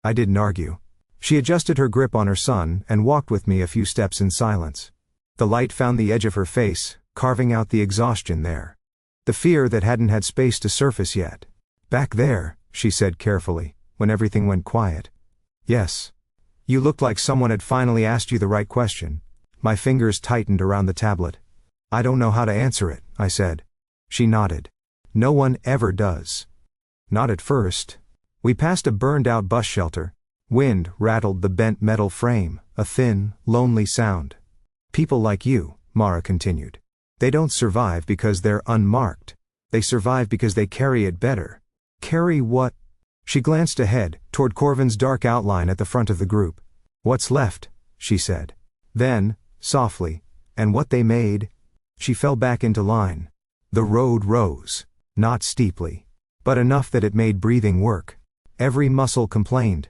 I didn't argue. She adjusted her grip on her son and walked with me a few steps in silence. The light found the edge of her face, carving out the exhaustion there. The fear that hadn't had space to surface yet. Back there, she said carefully, when everything went quiet. Yes. You looked like someone had finally asked you the right question. My fingers tightened around the tablet. I don't know how to answer it, I said. She nodded. No one ever does. Not at first. We passed a burned-out bus shelter. Wind rattled the bent metal frame, a thin, lonely sound. People like you, Mara continued. They don't survive because they're unmarked. They survive because they carry it better. Carry what? She glanced ahead, toward Corvin's dark outline at the front of the group. What's left, she said. Then, softly, and what they made? She fell back into line. The road rose, not steeply, but enough that it made breathing work. Every muscle complained.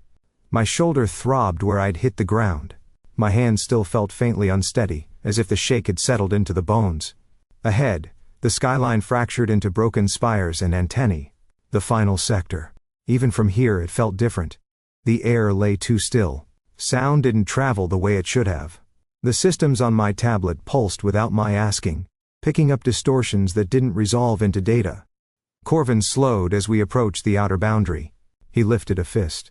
My shoulder throbbed where I'd hit the ground. My hand still felt faintly unsteady, as if the shake had settled into the bones. Ahead, the skyline fractured into broken spires and antennae. The final sector. Even from here it felt different. The air lay too still. Sound didn't travel the way it should have. The systems on my tablet pulsed without my asking, picking up distortions that didn't resolve into data. Corvin slowed as we approached the outer boundary. He lifted a fist.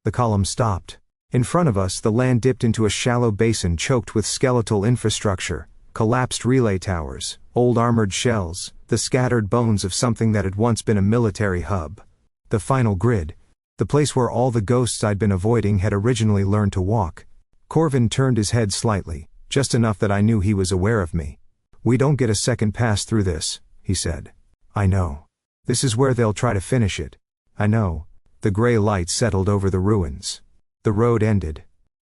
The column stopped. In front of us the land dipped into a shallow basin choked with skeletal infrastructure, collapsed relay towers, old armored shells, the scattered bones of something that had once been a military hub. The final grid. The place where all the ghosts I'd been avoiding had originally learned to walk. Corvin turned his head slightly, just enough that I knew he was aware of me. We don't get a second pass through this, he said. I know. This is where they'll try to finish it. I know. The gray light settled over the ruins. The road ended.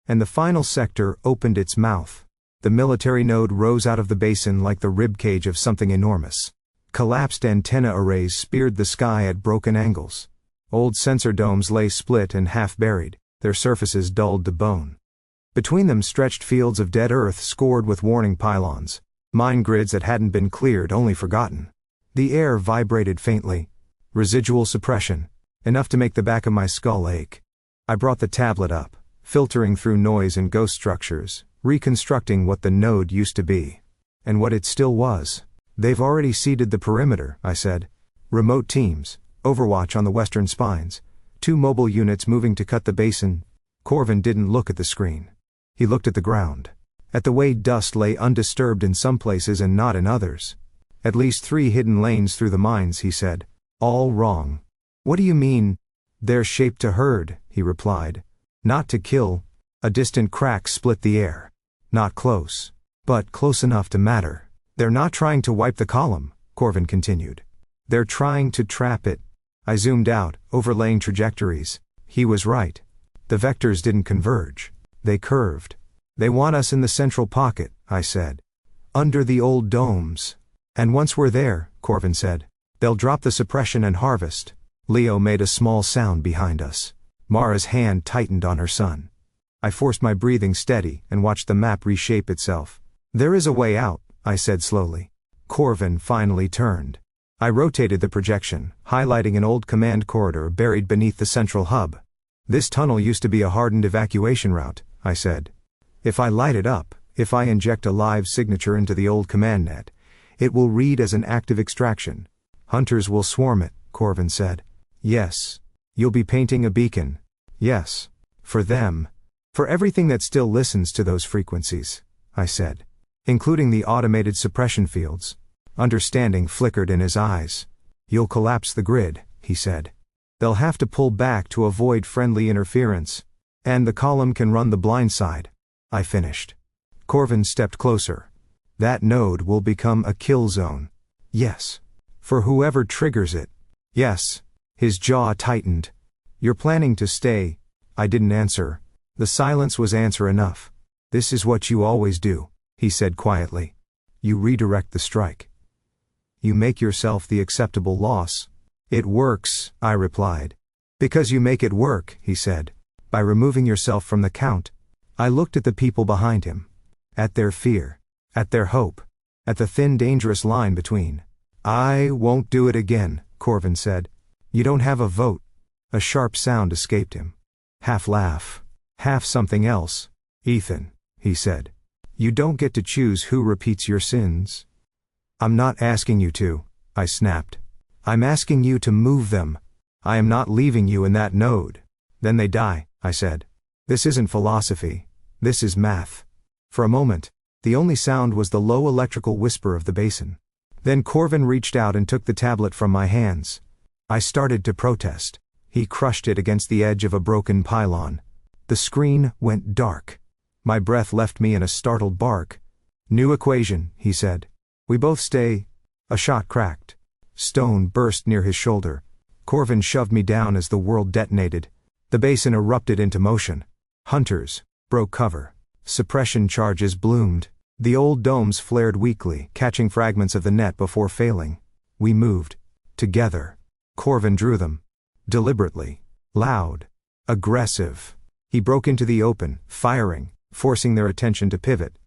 And the final sector opened its mouth. The military node rose out of the basin like the ribcage of something enormous. Collapsed antenna arrays speared the sky at broken angles. Old sensor domes lay split and half-buried, their surfaces dulled to bone. Between them stretched fields of dead earth scored with warning pylons, mine grids that hadn't been cleared, only forgotten. The air vibrated faintly. Residual suppression, enough to make the back of my skull ache. I brought the tablet up, filtering through noise and ghost structures, reconstructing what the node used to be. And what it still was. They've already seeded the perimeter, I said. Remote teams, Overwatch on the western spines, 2 mobile units moving to cut the basin. Corvin didn't look at the screen. He looked at the ground. At the way dust lay undisturbed in some places and not in others. At least 3 hidden lanes through the mines, he said. All wrong. What do you mean? They're shaped to herd, he replied. Not to kill. A distant crack split the air. Not close. But close enough to matter. They're not trying to wipe the column, Corvin continued. They're trying to trap it. I zoomed out, overlaying trajectories. He was right. The vectors didn't converge. They curved. They want us in the central pocket, I said. Under the old domes. And once we're there, Corvin said, they'll drop the suppression and harvest. Leo made a small sound behind us. Mara's hand tightened on her son. I forced my breathing steady and watched the map reshape itself. There is a way out, I said slowly. Corvin finally turned. I rotated the projection, highlighting an old command corridor buried beneath the central hub. This tunnel used to be a hardened evacuation route, I said. If I light it up, if I inject a live signature into the old command net, it will read as an active extraction. Hunters will swarm it, Corvin said. Yes. You'll be painting a beacon. Yes. For them. For everything that still listens to those frequencies, I said. Including the automated suppression fields. Understanding flickered in his eyes. You'll collapse the grid, he said. They'll have to pull back to avoid friendly interference. And the column can run the blind side. I finished. Corvin stepped closer. That node will become a kill zone. Yes. For whoever triggers it. Yes. His jaw tightened. You're planning to stay? I didn't answer. The silence was answer enough. This is what you always do, he said quietly. You redirect the strike. You make yourself the acceptable loss. It works, I replied. Because you make it work, he said. By removing yourself from the count. I looked at the people behind him. At their fear. At their hope. At the thin dangerous line between. I won't do it again, Corvin said. You don't have a vote. A sharp sound escaped him. Half laugh. Half something else. Ethan, he said. You don't get to choose who repeats your sins. I'm not asking you to, I snapped. I'm asking you to move them. I am not leaving you in that node. Then they die, I said. This isn't philosophy. This is math. For a moment, the only sound was the low electrical whisper of the basin. Then Corvin reached out and took the tablet from my hands. I started to protest. He crushed it against the edge of a broken pylon. The screen went dark. My breath left me in a startled bark. New equation, he said. We both stay. A shot cracked. Stone burst near his shoulder. Corvin shoved me down as the world detonated. The basin erupted into motion. Hunters broke cover. Suppression charges bloomed. The old domes flared weakly, catching fragments of the net before failing. We moved. Together. Corvin drew them. Deliberately. Loud. Aggressive. He broke into the open, firing, forcing their attention to pivot.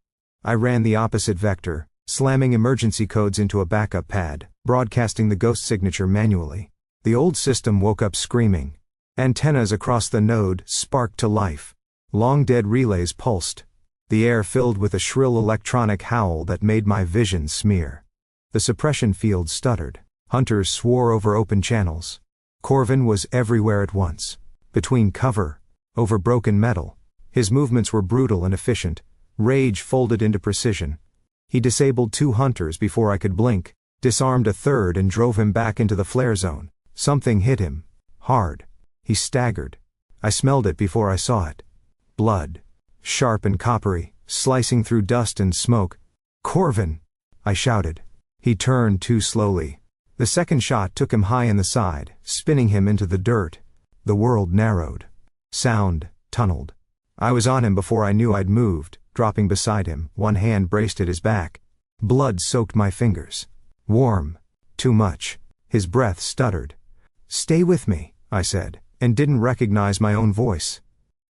I ran the opposite vector, slamming emergency codes into a backup pad, broadcasting the ghost signature manually. The old system woke up screaming. Antennas across the node sparked to life. Long-dead relays pulsed. The air filled with a shrill electronic howl that made my vision smear. The suppression field stuttered. Hunters swore over open channels. Corvin was everywhere at once. Between cover. Over broken metal. His movements were brutal and efficient. Rage folded into precision. He disabled 2 hunters before I could blink, disarmed a third and drove him back into the flare zone. Something hit him. Hard. He staggered. I smelled it before I saw it. Blood. Sharp and coppery, slicing through dust and smoke. "Corvin!" I shouted. He turned too slowly. The second shot took him high in the side, spinning him into the dirt. The world narrowed. Sound tunneled. I was on him before I knew I'd moved, dropping beside him, one hand braced at his back. Blood soaked my fingers. Warm. Too much. His breath stuttered. "Stay with me," I said, and didn't recognize my own voice.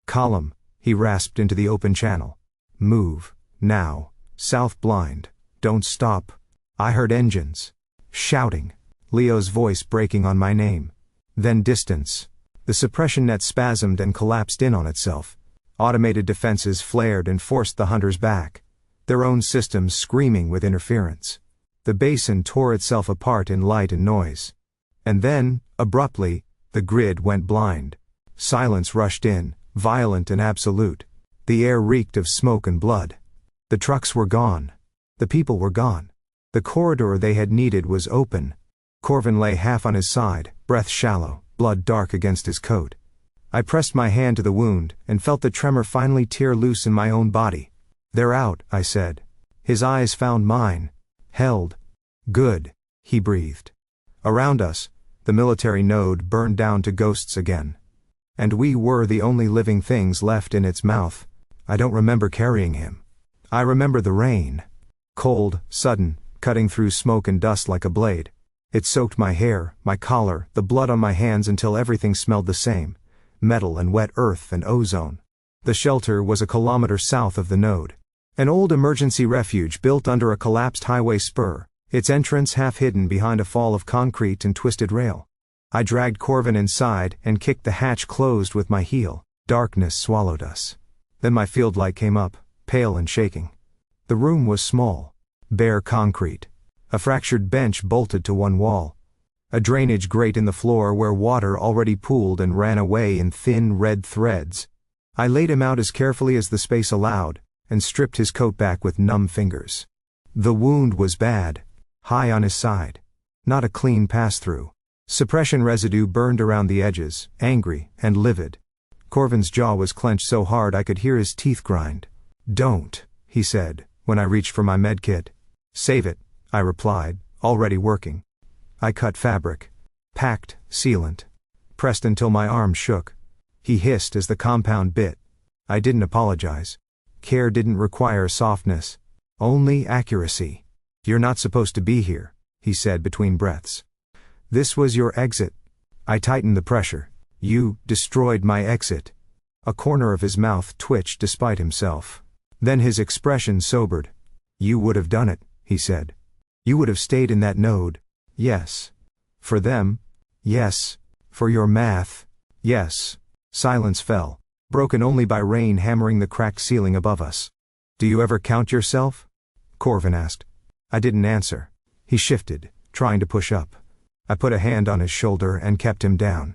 "Column," he rasped into the open channel. "Move. Now. South blind. Don't stop." I heard engines. Shouting. Leo's voice breaking on my name. Then distance. The suppression net spasmed and collapsed in on itself. Automated defenses flared and forced the hunters back. Their own systems screaming with interference. The basin tore itself apart in light and noise. And then, abruptly, the grid went blind. Silence rushed in, violent and absolute. The air reeked of smoke and blood. The trucks were gone. The people were gone. The corridor they had needed was open. Corvin lay half on his side, breath shallow, blood dark against his coat. I pressed my hand to the wound, and felt the tremor finally tear loose in my own body. "They're out," I said. His eyes found mine. Held. "Good," he breathed. Around us, the military node burned down to ghosts again. And we were the only living things left in its mouth. I don't remember carrying him. I remember the rain. Cold, sudden, cutting through smoke and dust like a blade. It soaked my hair, my collar, the blood on my hands until everything smelled the same. Metal and wet earth and ozone. The shelter was a kilometer south of the node. An old emergency refuge built under a collapsed highway spur, its entrance half hidden behind a fall of concrete and twisted rail. I dragged Corvin inside and kicked the hatch closed with my heel. Darkness swallowed us. Then my field light came up, pale and shaking. The room was small. Bare concrete. A fractured bench bolted to one wall. A drainage grate in the floor where water already pooled and ran away in thin red threads. I laid him out as carefully as the space allowed, and stripped his coat back with numb fingers. The wound was bad. High on his side. Not a clean pass-through. Suppression residue burned around the edges, angry and livid. Corvin's jaw was clenched so hard I could hear his teeth grind. "Don't," he said, when I reached for my medkit. "Save it," I replied, already working. I cut fabric. Packed, sealant. Pressed until my arm shook. He hissed as the compound bit. I didn't apologize. Care didn't require softness. Only accuracy. "You're not supposed to be here," he said between breaths. "This was your exit." I tightened the pressure. "You destroyed my exit." A corner of his mouth twitched despite himself. Then his expression sobered. "You would have done it," he said. "You would have stayed in that node. Yes. For them. Yes. For your math. Yes." Silence fell, broken only by rain hammering the cracked ceiling above us. "Do you ever count yourself?" Corvin asked. I didn't answer. He shifted, trying to push up. I put a hand on his shoulder and kept him down.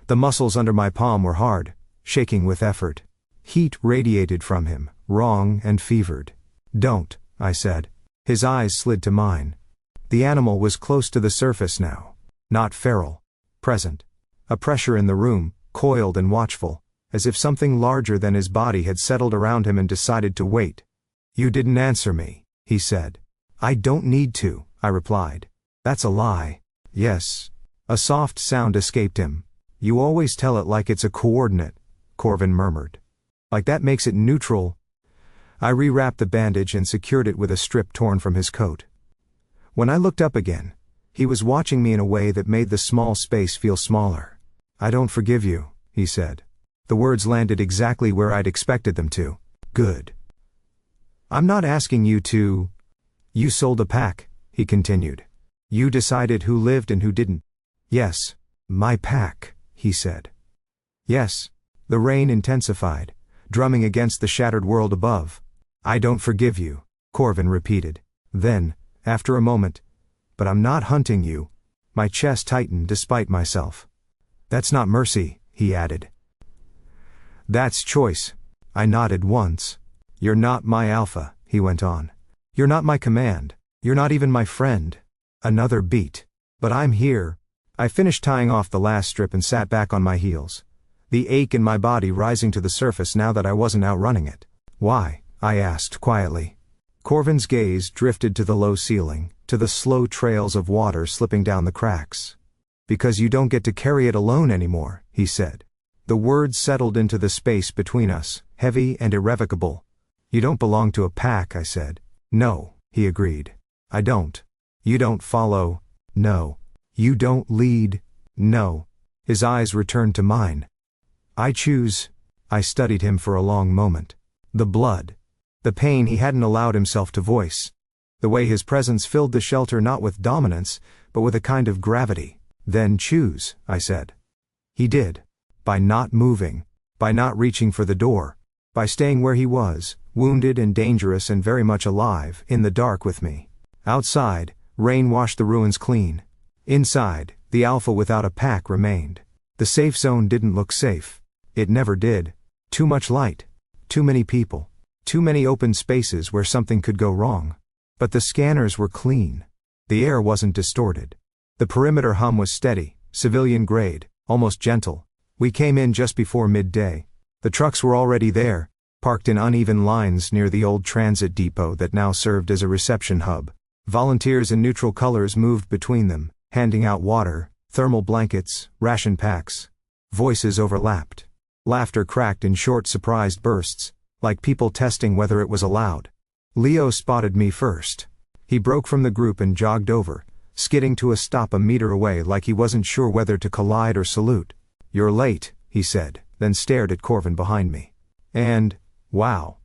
The muscles under my palm were hard, shaking with effort. Heat radiated from him, wrong and fevered. "Don't," I said. His eyes slid to mine. The animal was close to the surface now. Not feral. Present. A pressure in the room, coiled and watchful, as if something larger than his body had settled around him and decided to wait. "You didn't answer me," he said. "I don't need to," I replied. "That's a lie." "Yes. A soft sound escaped him. You always tell it like it's a coordinate, Corvin murmured. Like that makes it neutral. I rewrapped the bandage and secured it with a strip torn from his coat. When I looked up again, he was watching me in a way that made the small space feel smaller. I don't forgive you, he said. The words landed exactly where I'd expected them to. Good. I'm not asking you to. You sold a pack, he continued. You decided who lived and who didn't. Yes, my pack, he said. Yes. The rain intensified, drumming against the shattered world above. I don't forgive you, Corvin repeated. Then, after a moment, but I'm not hunting you. My chest tightened despite myself. That's not mercy, he added. That's choice. I nodded once. You're not my alpha, he went on. You're not my command. You're not even my friend. Another beat. But I'm here. I finished tying off the last strip and sat back on my heels, the ache in my body rising to the surface now that I wasn't outrunning it. Why? I asked quietly. Corvin's gaze drifted to the low ceiling, to the slow trails of water slipping down the cracks. Because you don't get to carry it alone anymore, he said. The words settled into the space between us, heavy and irrevocable. You don't belong to a pack, I said. No, he agreed. I don't. You don't follow. No. You don't lead. No. His eyes returned to mine. I choose. I studied him for a long moment. The blood. The pain he hadn't allowed himself to voice. The way his presence filled the shelter not with dominance, but with a kind of gravity. Then choose, I said. He did. By not moving. By not reaching for the door. By staying where he was, wounded and dangerous and very much alive, in the dark with me. Outside, rain washed the ruins clean. Inside, the alpha without a pack remained. The safe zone didn't look safe. It never did. Too much light. Too many people. Too many open spaces where something could go wrong. But the scanners were clean. The air wasn't distorted. The perimeter hum was steady, civilian grade, almost gentle. We came in just before midday. The trucks were already there, parked in uneven lines near the old transit depot that now served as a reception hub. Volunteers in neutral colors moved between them, handing out water, thermal blankets, ration packs. Voices overlapped. Laughter cracked in short surprised bursts, like people testing whether it was allowed. Leo spotted me first. He broke from the group and jogged over, skidding to a stop a meter away like he wasn't sure whether to collide or salute. You're late, he said, then stared at Corvin behind me. And, wow.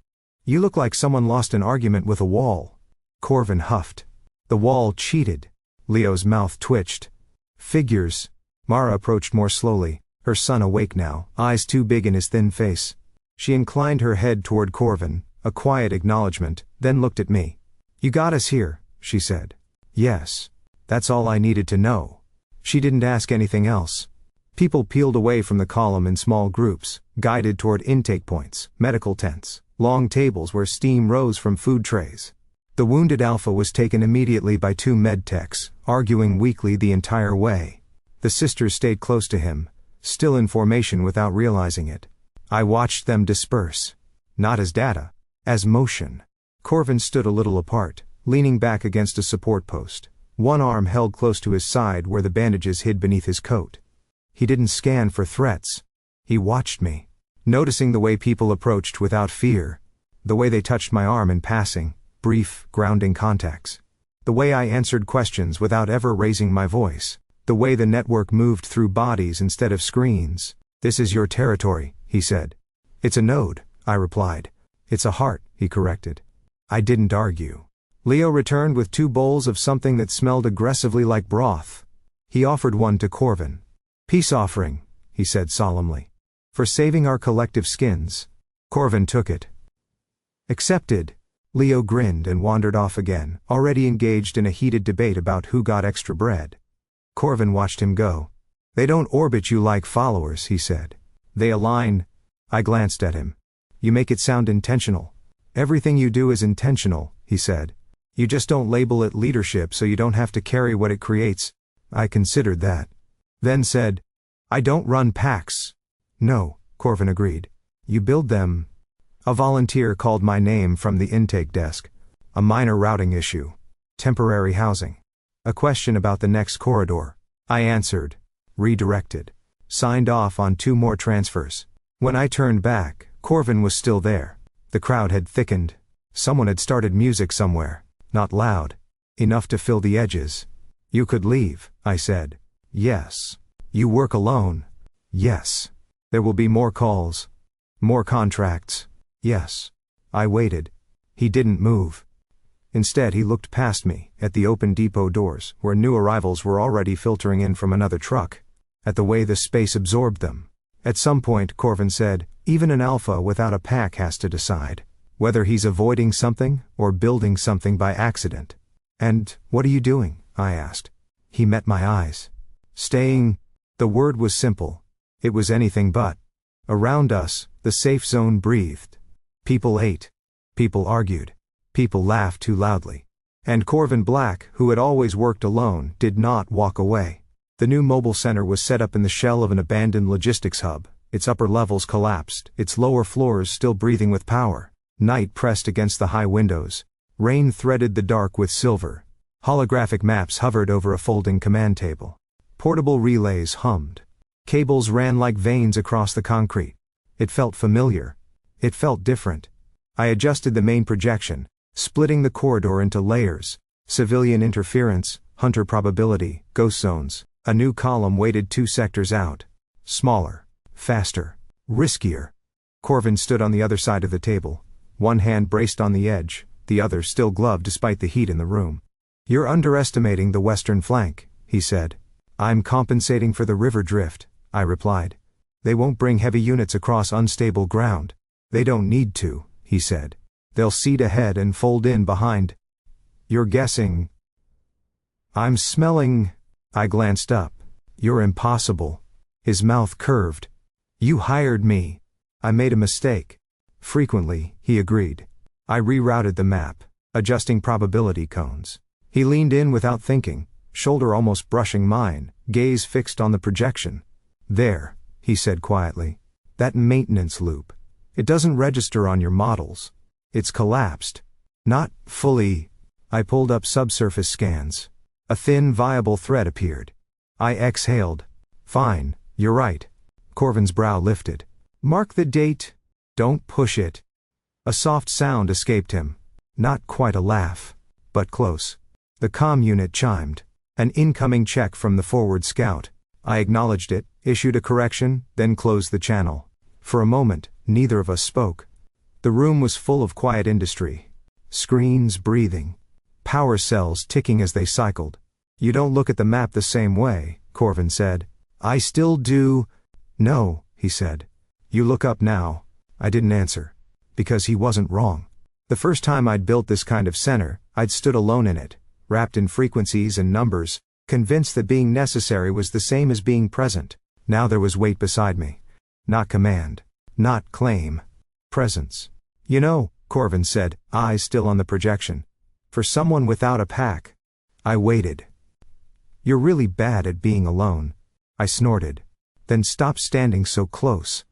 You look like someone lost an argument with a wall. Corvin huffed. The wall cheated. Leo's mouth twitched. Figures. Mara approached more slowly, her son awake now, eyes too big in his thin face. She inclined her head toward Corvin, a quiet acknowledgement, then looked at me. You got us here, she said. Yes. That's all I needed to know. She didn't ask anything else. People peeled away from the column in small groups, guided toward intake points, medical tents, long tables where steam rose from food trays. The wounded alpha was taken immediately by two med techs, arguing weakly the entire way. The sisters stayed close to him, still in formation without realizing it. I watched them disperse. Not as data, as motion. Corvin stood a little apart, leaning back against a support post, one arm held close to his side where the bandages hid beneath his coat. He didn't scan for threats. He watched me, noticing the way people approached without fear, the way they touched my arm in passing, brief, grounding contacts, the way I answered questions without ever raising my voice, the way the network moved through bodies instead of screens. This is your territory, he said. It's a node, I replied. It's a heart, he corrected. I didn't argue. Leo returned with 2 bowls of something that smelled aggressively like broth. He offered one to Corvin. Peace offering, he said solemnly. For saving our collective skins. Corvin took it. Accepted. Leo grinned and wandered off again, already engaged in a heated debate about who got extra bread. Corvin watched him go. They don't orbit you like followers, he said. They align. I glanced at him. You make it sound intentional. Everything you do is intentional, he said. You just don't label it leadership so you don't have to carry what it creates. I considered that. Then said, I don't run packs. No, Corvin agreed. You build them. A volunteer called my name from the intake desk. A minor routing issue. Temporary housing. A question about the next corridor. I answered. Redirected. Signed off on 2 more transfers. When I turned back, Corvin was still there. The crowd had thickened. Someone had started music somewhere. Not loud. Enough to fill the edges. You could leave, I said. Yes. You work alone. Yes. There will be more calls. More contracts. Yes. I waited. He didn't move. Instead he looked past me, at the open depot doors, where new arrivals were already filtering in from another truck. At the way the space absorbed them. At some point, Corvin said, even an alpha without a pack has to decide whether he's avoiding something or building something by accident. And, what are you doing? I asked. He met my eyes. Staying. The word was simple. It was anything but. Around us, the safe zone breathed. People ate. People argued. People laughed too loudly. And Corvin Black, who had always worked alone, did not walk away. The new mobile center was set up in the shell of an abandoned logistics hub, its upper levels collapsed, its lower floors still breathing with power. Night pressed against the high windows. Rain threaded the dark with silver. Holographic maps hovered over a folding command table. Portable relays hummed. Cables ran like veins across the concrete. It felt familiar. It felt different. I adjusted the main projection, splitting the corridor into layers. Civilian interference, hunter probability, ghost zones. A new column waited 2 sectors out. Smaller. Faster. Riskier. Corvin stood on the other side of the table. One hand braced on the edge, the other still gloved despite the heat in the room. You're underestimating the western flank, he said. I'm compensating for the river drift, I replied. They won't bring heavy units across unstable ground. They don't need to, he said. They'll seed ahead and fold in behind. You're guessing. I'm smelling. I glanced up. You're impossible. His mouth curved. You hired me. I made a mistake. Frequently, he agreed. I rerouted the map, adjusting probability cones. He leaned in without thinking, shoulder almost brushing mine, gaze fixed on the projection. There, he said quietly. That maintenance loop. It doesn't register on your models. It's collapsed. Not fully. I pulled up subsurface scans. A thin, viable thread appeared. I exhaled. Fine, you're right. Corvin's brow lifted. Mark the date. Don't push it. A soft sound escaped him. Not quite a laugh, but close. The comm unit chimed. An incoming check from the forward scout. I acknowledged it, issued a correction, then closed the channel. For a moment, neither of us spoke. The room was full of quiet industry. Screens breathing. Power cells ticking as they cycled. You don't look at the map the same way, Corvin said. I still do. No, he said. You look up now. I didn't answer. Because he wasn't wrong. The first time I'd built this kind of center, I'd stood alone in it, wrapped in frequencies and numbers, convinced that being necessary was the same as being present. Now there was weight beside me. Not command. Not claim. Presence. You know, Corvin said, eyes still on the projection. For someone without a pack. I waited. You're really bad at being alone. I snorted. Then stop standing so close.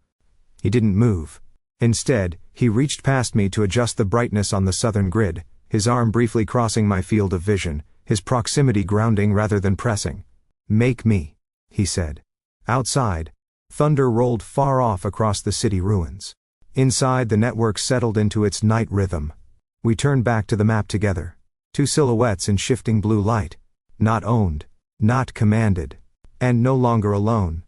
He didn't move. Instead, he reached past me to adjust the brightness on the southern grid, his arm briefly crossing my field of vision, his proximity grounding rather than pressing. Make me, he said. Outside, thunder rolled far off across the city ruins. Inside, the network settled into its night rhythm. We turned back to the map together. 2 silhouettes in shifting blue light. Not owned. Not commanded. And no longer alone.